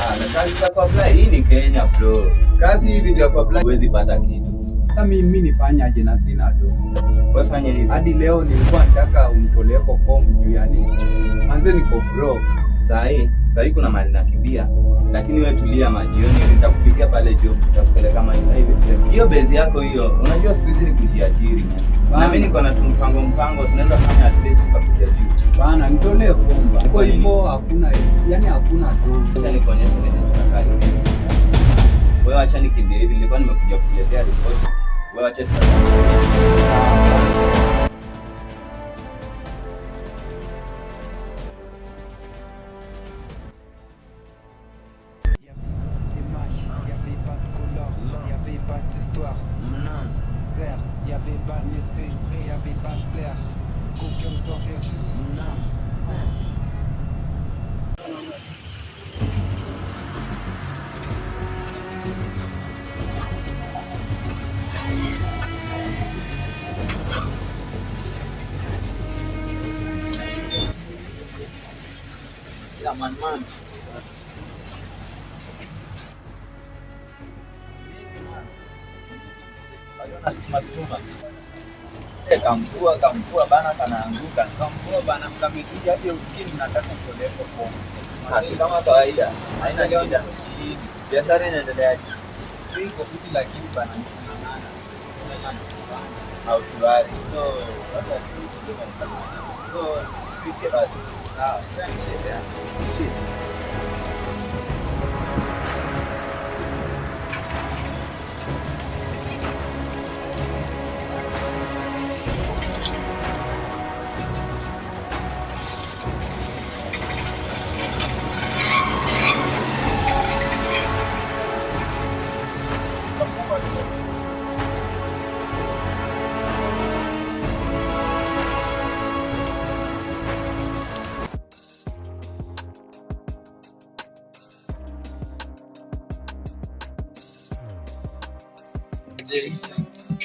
Na kazi za kuapply hii ni Kenya bro. Kazi hivi ndio kuapply huwezi pata kitu. Sasa mimi nifanye aje na sina tu. Wewe fanya hivi. Hadi leo nilikuwa nataka unitolee kwa form juu yani. Manze niko broke. Sahi kuna mali nakimbia. Lakini wewe tulia majioni nitakupitia pale job nitakupeleka mahali hivi. Hiyo base yako hiyo. Unajua siku hizi ni kujiajiri. Na mimi niko na mpango tunaweza fanya at least tukapitia juu. Bana nitolee form. Kwa hivyo hakuna tu. Acha nikuonyeshe nini tutakaa hivi. Wewe acha nikimbie hivi, nilikuwa nimekuja kukuletea report. Wewe acha il y avait pas d'esprit, il y avait pas de plaire. Qu'aucun sourire, non, la man. Kampua bana kanaanguka. Kampua bana mkamisikia hapo usikini nataka kutolewa kwa. Kama kawaida. Haina leo biashara inaendelea. Iko vipi lakini bana au tuwari. So hata speak about it. Sawa. Shit.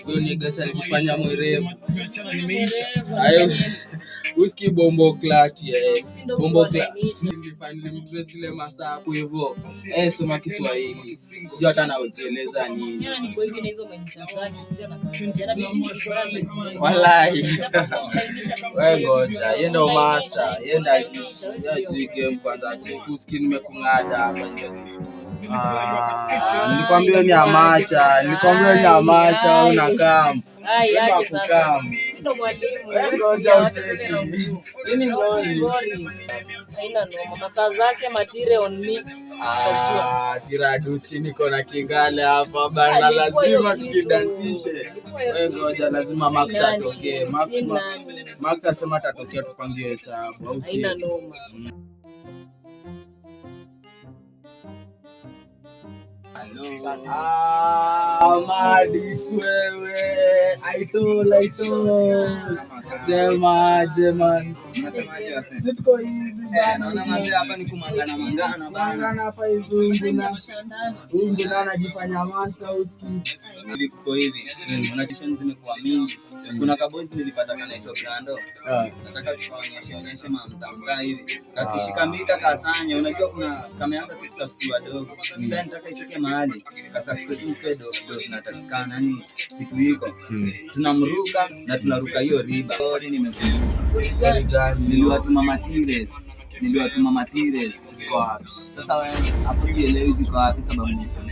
Huyo nigga alijifanya mwerevu. Hayo whisky bombo klati bombo klati nilimdress ile masaa hapo hivyo. Soma Kiswahili. Sijui hata naojeleza nini. Wallahi. Wewe ngoja, yeye ndo master, yeye ndo game kwanza whisky nimekungada hapa. Nilikwambia ni amacha unakam. Wewe ukam. Ndo mwalimu. Ngoja ucheki. Nini ngoni? Haina noma. Masaa zake material on me. Tiraduski niko na kingale hapa bana, lazima tukidansishe. Wewe ngoja, lazima Max atokee. Max alisema atatokea tupangie hesabu au si? Haina noma. Madix wewe, aito semaje man, Unasemaje wase? ziko hizi Naona mazee hapa ni kumangana bana. hapa hivi na anajifanya master uski Nilikuwa hivi. Unajishani zimekuwa mingi. Kuna kaboys nilipata kana hizo brando. Nataka tukaonyeshe mamtamga hivi. Kakishika mita kasanya, unajua kuna kameanza kusafi wadogo. Sasa nataka ifike mahali kasafi msedo ndio zinatakikana, yani kitu hiko. Tunamruka na tunaruka hiyo riba. Niliwatuma materials ziko wapi? Sasa wewe hapo sielewi ziko wapi, sababu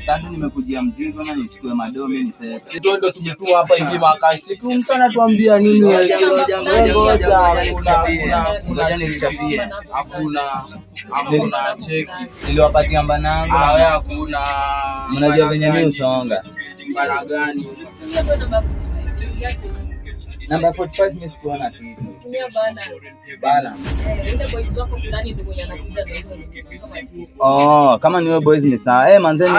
sasa nimekujia mzigo na nichukue madome ni sasa. sisi ndo tumetua hapa hivi makazi tu msana tuambia nini wewe? Ngoja nilichapie. Hakuna cheki Niliwapatia mbanangu. wewe, hakuna. Mnajua venye mimi usonga. Mbana gani? Namba 45 mimi sikuona kitu. Tumia bana. Ile boys wako fulani ndio mwenye anakuja na hizo Oh, kama niwe boys ni sawa. Manzeni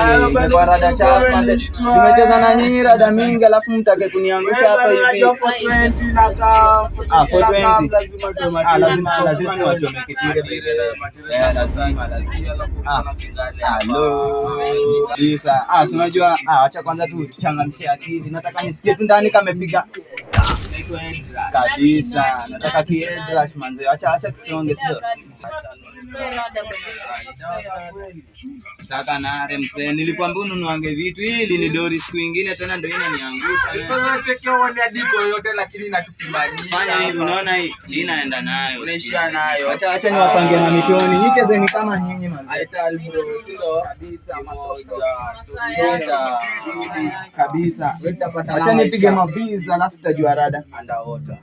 kwa rada chafu manze. Tumecheza na nyinyi rada mingi alafu mtake kuniangusha hapa hivi. 420 na kama 420. lazima ni wachomeke kile. Lazima. Hello. Isa. Unajua acha kwanza tu tuchangamshe akili. Nataka nisikie tu ndani kamepiga kabisa. Nataka kiendrush manze. Acha kisonge sio. Saka nare mzee, nilikwambia ununuange vitu hili ni dori siku nyingine tena ndio inaniangusha. Sasa cheki wale adiko yote lakini natupimania. Fanya hivi, unaona hii inaenda nayo. Unaishia nayo. Acha niwapangie na mishoni. Nyike ni kama nyinyi man. Aital bro, sio kabisa moja. Kabisa. Acha nipige mabiza alafu tutajua rada. Underwater.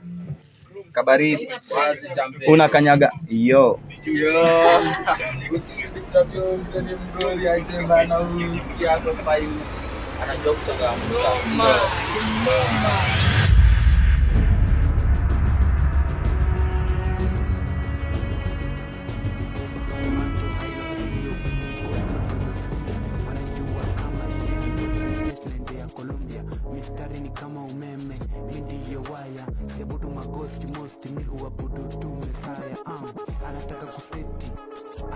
Kabaridi. Wazi champion. Unakanyaga. Yo. Usisidi champion mseni mgoli aje bana usikia hapo fine. Anajua kuchangamka. Mistari ni kama umeme, ndiyo waya. Sebutu magosti most mi huabudu tu Mesaya. Anataka kuseti,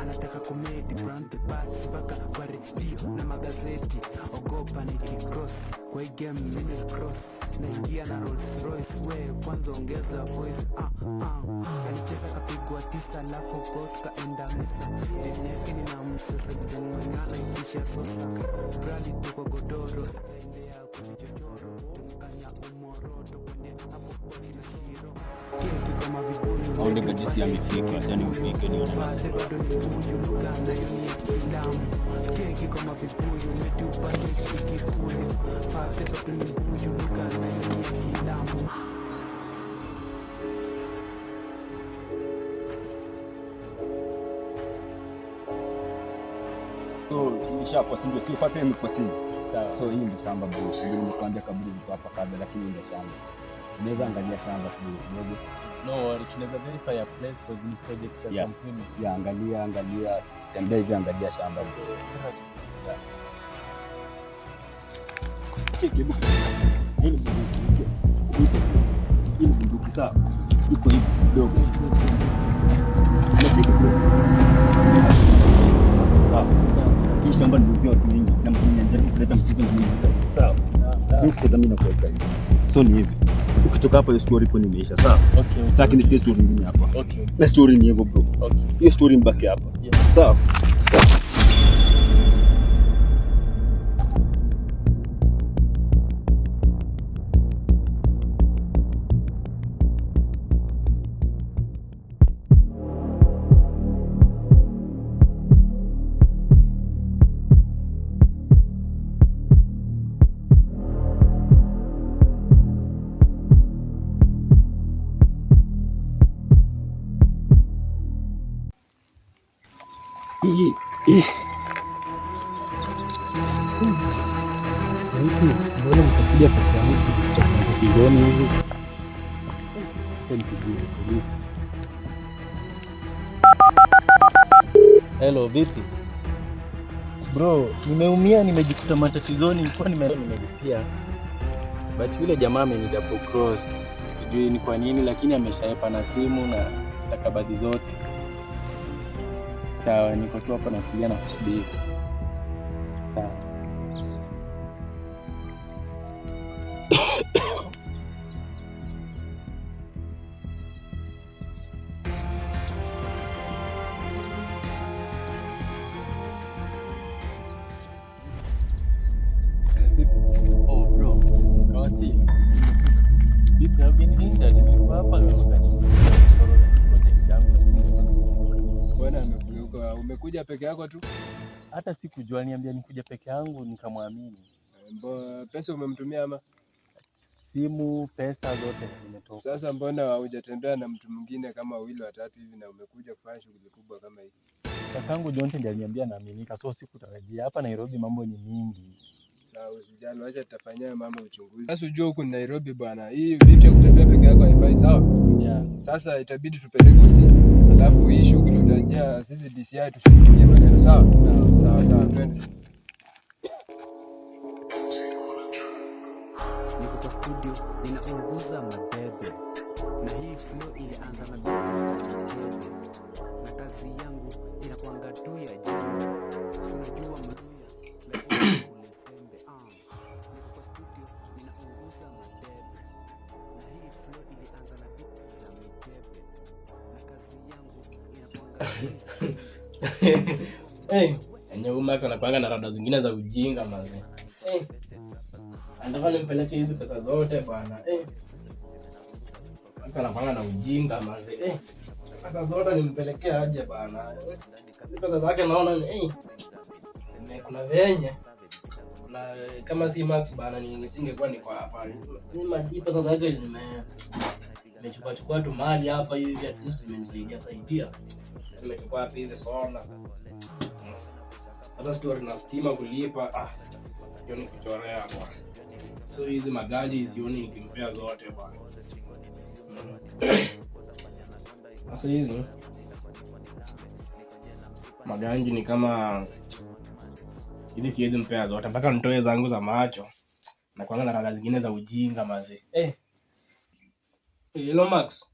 anataka komedi, brand the bats mpaka kwa redio na magazeti. Ogopa nikicross, kwa hii game mimi cross. Naingia na Rolls Royce, we kwanza ongeza voice. Alicheza kapigwa tisa alafu boss kaenda misa. Deni yake ninamsesa kuzeng'ang'ana itisha sosa. Brandi tu kwa godoro, ikaendea kwa vichochoro. Tumkanya umoroto kwenye hapo kwa nila shiro. Keki kama vibuyu Aonde gajisi amefika, yani ufike nione. Fate bado ni mbuyu, lugha nayo ni ya kilamu. Keki kama vibuyu, meti upande kikikuyu. Fate bado ni mbuyu, lugha nayo ni ya kilamu. So nishakuwa sindio, si upate mko sindio. So hii ndio shamba bro. Ndio nimekuambia kaburi ziko hapa kabla, lakini hii ndio shamba. Unaweza angalia shamba kidogo. No, tunaweza verify a place for the project ya company. Ya angalia, tembea hivi angalia shamba bro. Cheki bro. Hii ni bunduki. Hii ni bunduki sawa. Iko hivi kidogo. Sawa. Hii shamba ndio watu wengi na mjini kuleta mchezo na mimi sawa. Sio kwa dhamini na kwa hivi. So ni hivi. Ukitoka hapa hiyo story ipo nimeisha sawa. Okay. Sitaki nisikie story nyingine hapa. Okay. Na story ni hivyo bro. Okay. Hiyo story mbaki hapa. Yeah. Sawa. Mbona mtakuja peke yangu kutoka Kigoni hivi? Acha nipigie polisi. Hello, vipi? Bro, nimeumia, nimejikuta matatizoni, nilikuwa nimelipia. But yule jamaa ameni double cross. Sijui ni kwa nini lakini ameshaepa na simu na stakabadhi zote. Sawa, niko tu hapa natulia na kusubiri. Sawa. Oh bro, kawasi. Vipi have been injured? Nilikuwa hapa wakati project yangu. Bwana amekuja, umekuja peke yako tu? Hata sikujua, niambia nikuja peke yangu nikamwamini. Pesa umemtumia ama? Simu, pesa zote nimetoka. Sasa mbona hujatembea na mtu mwingine kama wawili watatu hivi na umekuja kufanya shughuli kubwa kama hii? Kakangu Jonte ndiye aliniambia naaminika, so sikutarajia. Hapa Nairobi mambo ni mingi. Sawa, usijali, acha tutafanyia mambo uchunguzi. Sasa unajua huku ni Nairobi bwana. Hii vitu ya kutembea peke yako haifai, sawa? Yeah. Sasa itabidi tupeleke usiku. Alafu hii shughuli utajia sisi DCI tushughulikie maneno, sawa? Sawa, twende. Niko kwa studio, ninaunguza madebe. Na hii flow ilianza na beats za madebe. Na kazi yangu inakuanga tu ya jembe. Unajua mluya, lazima kule sembe. Niko kwa studio, ninaunguza madebe. Na hii flow ilianza na beats za madebe. Na kazi yangu inakuanga tu ya jembe. Enyewe Max anakuanga na rada zingine za ujinga manze. Anataka nimpeleke hizi pesa zote bwana. Max anakuanga na ujinga manze. Pesa zote nimpelekee aje bwana. Pesa zake naona kuna venye. Na kama si Max bana nisingekuwa niko hapa. Mimi pesa zake nimechukua tu mali hapa hivi at least zimenisaidia. Nimechukua hapa hivi soda. Hata story na stima kulipa hiyo ni kuchorea bwana. So hizi magaji sioni nikimpea zote bwana. Sasa hizi maganji ni kama hizi siwezi mpea zote mpaka nitoe zangu za macho na kuanga na rada zingine za ujinga maze. Hello Max.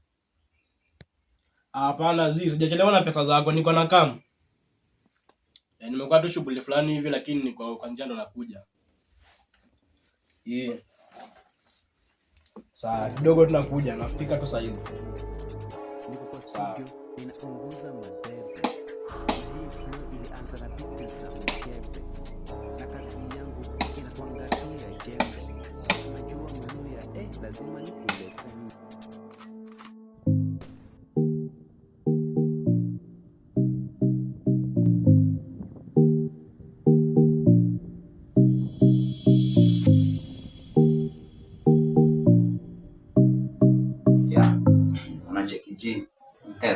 Hapana sijachelewa na pesa zako, niko na kam. Nimekuwa tu shughuli fulani hivi lakini niko kwa njia ndo nakuja. Sawa, kidogo tunakuja, nafika tu saa hizi. Sawa. Ninapunguza madebe. Hii flow ilianza na biti za mkebe. Na kazi yangu inakuangalia jembe. Unajua mluya, lazima nikule sembe.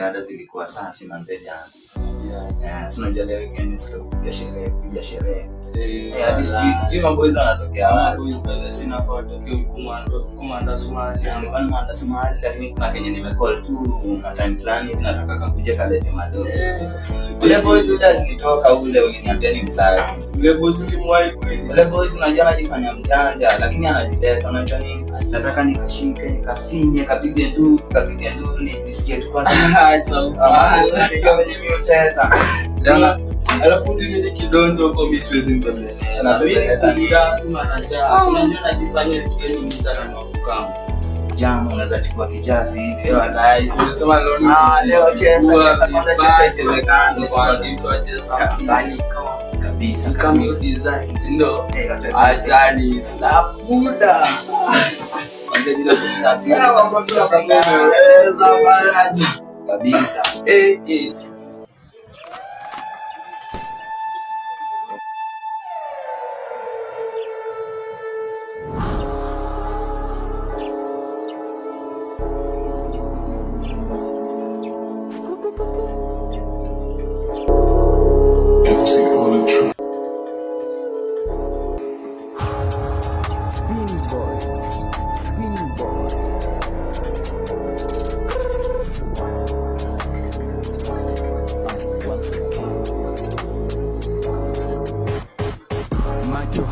Rada zilikuwa safi manze jana. Unajua leo weekend sio ya sherehe. Hadi sisi maboys wanatokea wapi? Sina photo kumanda Somali. Nilikuwa nimeanda Somali lakini kuna Kenya nimecall tu na time fulani nataka kakuja kalete madogo. Ule boys ndio nitoka ule uliniambia ni msafi. Ule boys ulimwahi kweli. Ule boys unajua anajifanya mjanja lakini anajideta. Unajua nini? Nataka nikashike, nikafinye, kapige nduru nisikie tu kwanza. Unajua venye mimi utesa. Alafu mimi kidonzo huko mimi siwezi mbembeleza. Na mimi kulia suma na jaa. Unajua najifanya training mtana na kukama. Jamu unaweza chukua kijazi hivi. Leo live unasema leo leo cheza kwanza cheza ichezekane kwa games wacheza kabisa. Kama design ndio. Ajani slap buda. Ndio bila kustop. Kama bila kuongeza baraja kabisa.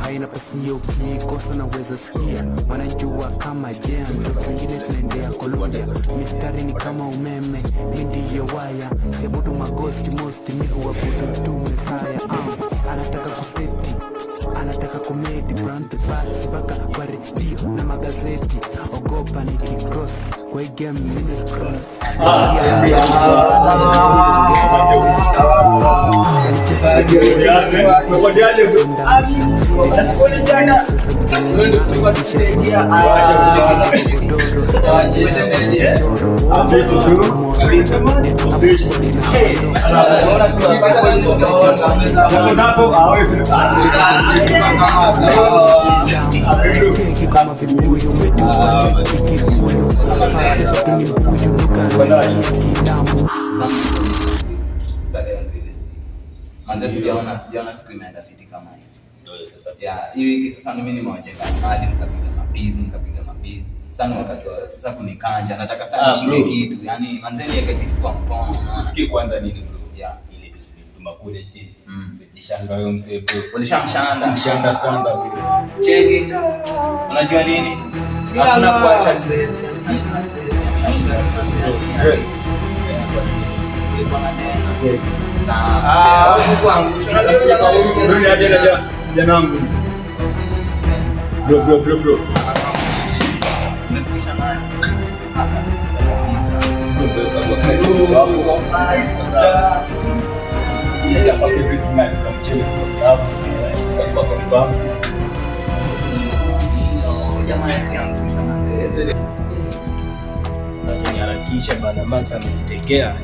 Haina pasio ukikosa naweza sikia. Wanajua kama jam ndio wengine tunaendea Colombia. Mistari ni kama umeme, mimi ndiyo waya. Sebutu magosti most mimi huabudu tu Messiah. Anataka kuseti, anataka komedi, brand the back mpaka kwa radio na magazeti. Ogopa nikicross kwa game mimi cross. Kama vibuyu umetupa kikuyu ni mbuyu dukani kidamu. Manze sijaona siku imeenda fiti kama hivi. Ndio sasa. Hii wiki sasa mimi nimewajenga hadi nikapiga mabizi. Sana wakati wa sasa kunikanja nataka sana nishike kitu. Yaani manze niweke kitu kwa mkono. Usikie kwanza nini bro? Ile vizuri tumakule chini. Sikishanga wewe mzee bro. Ulishamshanda. Sikishanda standard bro. Cheki. Unajua nini? Hakuna kuacha trace. Yes. Yes. Sawa. Kwangu unajua jamaa huyu ni aje jana wangu mzee. Bro. Unafikisha naye. Sio bro kwa karibu wangu kwa fly. Sawa. Chapa everything na nikamcheki kwa confirm. Jamaa yangu mshamande. Harakisha bana, Max amenitegea.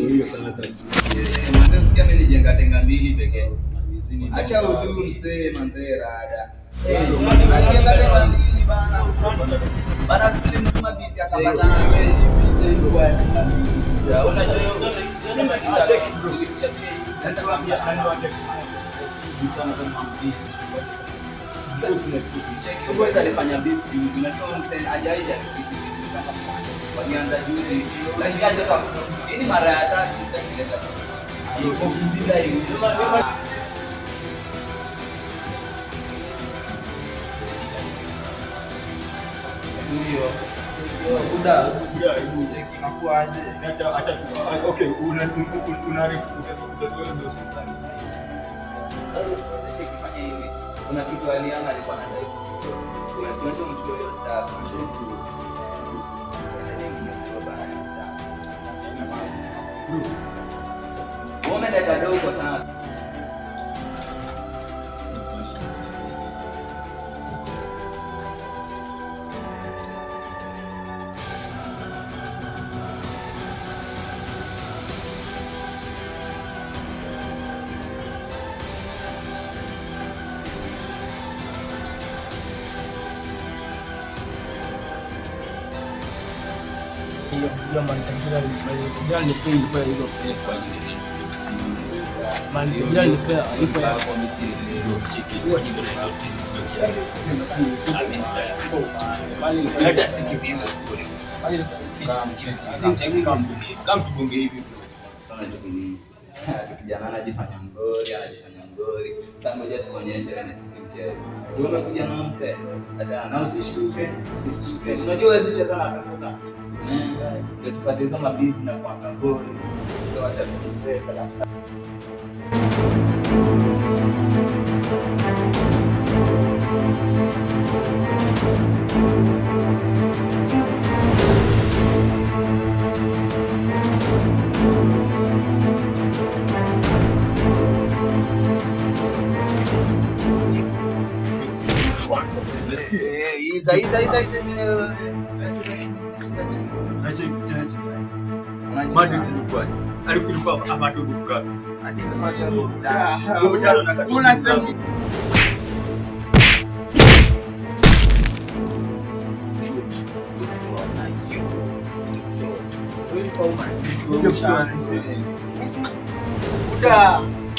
Hiyo sana sana. Mwanzo usikia amenijenga tenga mbili pekee. Acha udu msee manze rada. Anajenga tenga mbili bana. Bana sikili mtuma busy akapata na wewe busy yuko tenga mbili. Unajua hiyo check bro. Check Check alifanya best juzi. Unajua msee ajaija walianza juzi. Lakini aje kwa hii ni mara ya tatu sasa kileta. Hapo bila hiyo. Ndio. Buda check inakuaje? Acha tu. Okay, unaarifu utasoea ndio hospitali. Check ifanye hivi. Kuna kitu alianga alikuwa anadai. Unajua mshoyo staff mshoyo. Umeleta dogo sana. Hiyo mantagira nilipea hizo pesa. Mantagira nilipea ipo ya kwa Misri. Hata sikizizo story. Kama tubonge hivi bro. Sana tukini. Kijana anajifanya mgori. Sasa ngoja tuonyeshe wewe sisi mchezo. Sio umekuja na mse. Acha na usishtuke. Unajua wewe cheza na pesa sana. Ndio tupate hizo mabizi na kwa ngori. Sio acha tutresa kabisa.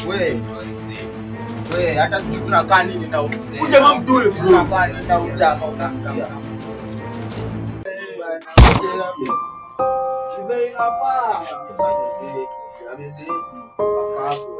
We, hata sijui tunakaa nini na umse. Kuja mamdue bro. Tunakaa nini na ujama unasikia. Very nafaa. Amende. Hapo.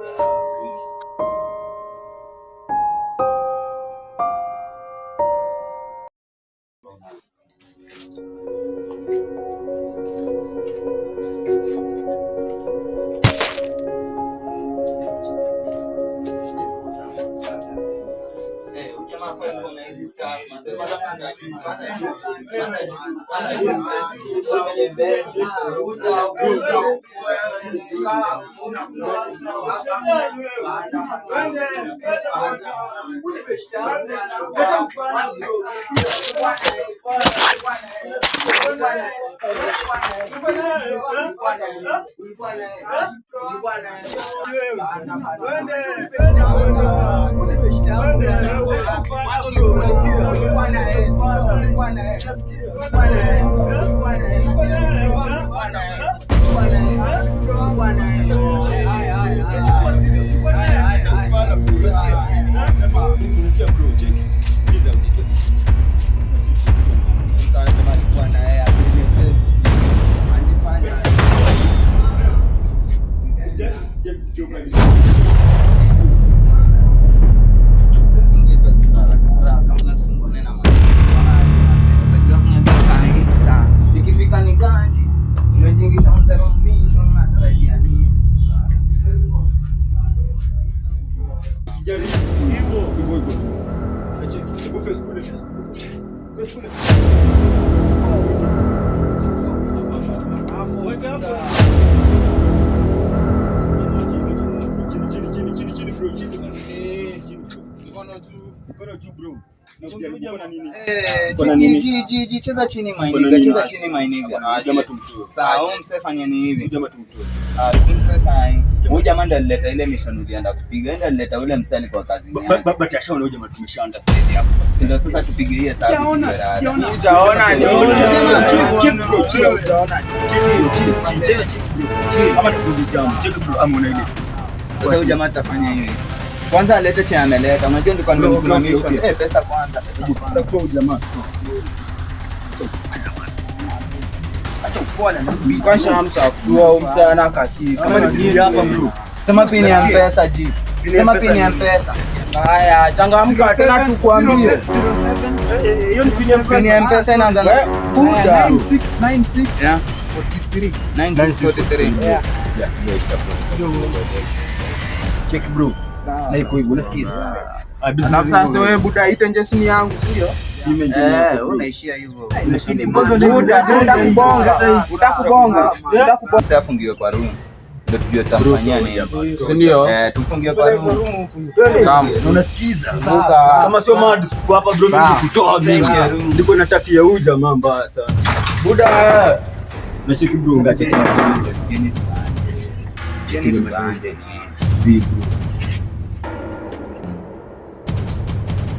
Cheza chini mainiga, cheza chini mainiga. Jamaa tumtoe. Sawa, msifanyeni hivi. Jamaa tumtoe. Huyu jamaa ndiye alileta ile mission ulienda kupiga. Ndiye alileta ule msali kwa kazi yake. Baba tashaona huyu jamaa tumeshaanda sasa hapo. Ndio sasa tupige hii hesabu. Utaona Chini kama tukundi jamu. Check bro ameona ile sasa. Sasa huyu jamaa tutafanya hivi. Kwanza alete cha ameleta. Unajua ndiko ndio mission. Pesa kwanza. Sasa kwa huyu jamaa. Kwa shamsa kwa msana kaki. Kama ni busy hapa bro. Sema pini ya mpesa ji. Sema pini ya mpesa. Haya, changamka tena tukwambie. Hiyo ni pini ya Pini ya mpesa inaanza na Buda 9696 yeah 9643. Yeah, check bro. Na iko hivyo unasikia? Sasa wewe buda itenje simu yangu, si ndio? Unaishia hivyo. Utakubonga. Sasa afungiwe kwa room. Ndio tujue tutamfanyia nini. Si ndio? Tumfungie kwa room. Kama Unasikiza? Kama sio mad siku hapa bro mimi kutoa vingi. Ndiko natakia huyu jamaa mbaya sana. buda Na check bro ngache.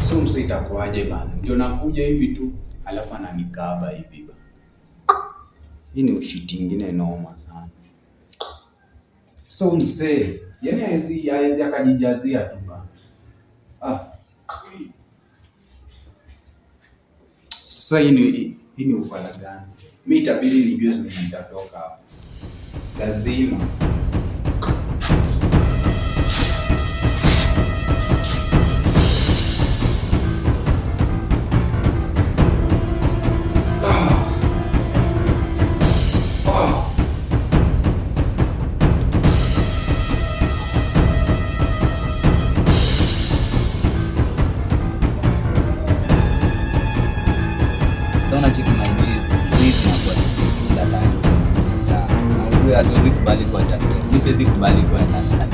So msa itakuaje bana? Ndio nakuja hivi tu, alafu ananikaba hivi bana. Hii ni ushiti ingine noma sana. So mse, yani haezi akajijazia tu bana. Sasa hii ni ufala gani? Mimi itabidi nijue zenye nitatoka hapa. Lazima. Hatuwezi kubali kwa chakula. Mimi siwezi kubali kwa chakula.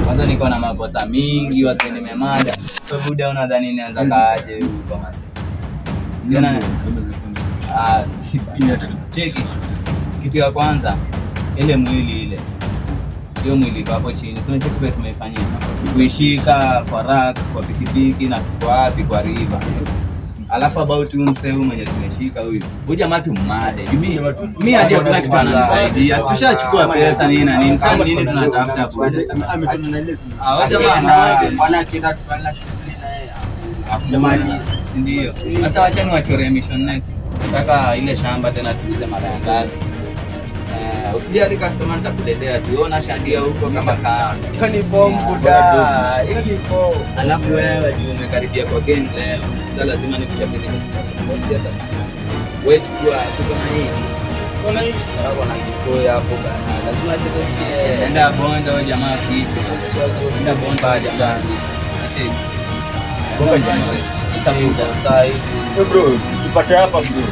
Kwanza niko na makosa mingi wazee nimemada. Kwa buda unadhani nianza kaaje kwa mada. Unaona? Cheki. Kitu ya kwanza ile mwili ile. Hiyo mwili iko hapo chini. Sio kitu kile tumefanyia. Kuishika kwa rack, kwa pikipiki na kwa wapi kwa river. Alafu about huyu msee huyu mwenye tumeshika huyu. Huyu jamaa tumade. Mimi aje kuna kitu ananisaidia. Tushachukua pesa nini na nini. Sasa nini tunatafuta bure. Huyu jamaa made. Wanakita tukana shughuli na yeye. Jamani, si ndio? Sasa wacheni wachore mission next. Nataka ile shamba tena tuuze mara ngapi? Usijali customer nitakuletea tu. Ona shandia huko kama kaa. Uniform buda. Uniform. Alafu wewe juu umekaribia kwa gang leo. Sasa lazima nikuchapie kitu. Wewe chukua kuna hii. Kuna hii. Hapo na kikoya hapo bana. Lazima cheze. Enda bonda wa jamaa kitu. Sasa bonda wa jamaa. Acha. Bonda jamaa. Sasa bonda Sasa hivi. Bro, tupate hapa bro.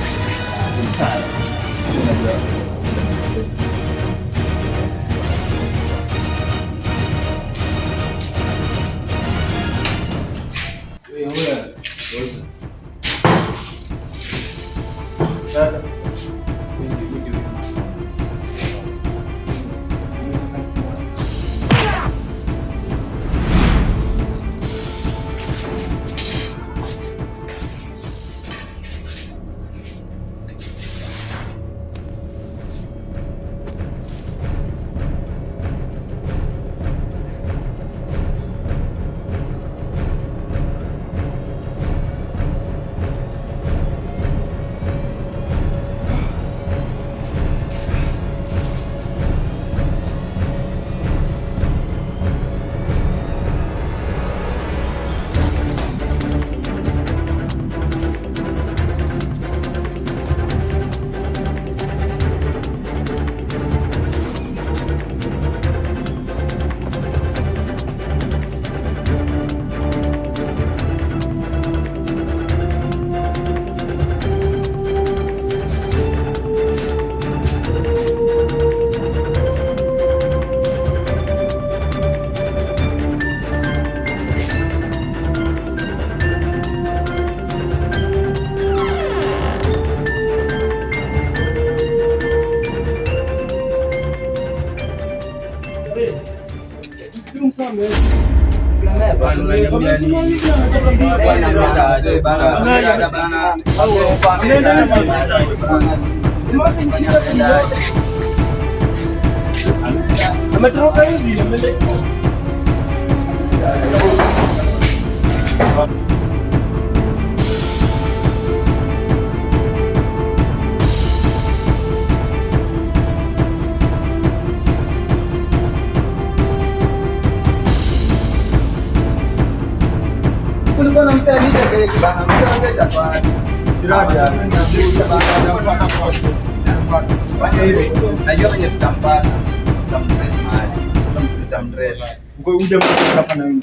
Unaniambia nini? Ametoroka hivi. Kulikuwa na msanii kile kibana, msanii kwa Sirada fanya hivi. Najua kwenye tutampata. Tutampress mahali. Tutampress. Kwa hiyo uje hapa na wewe.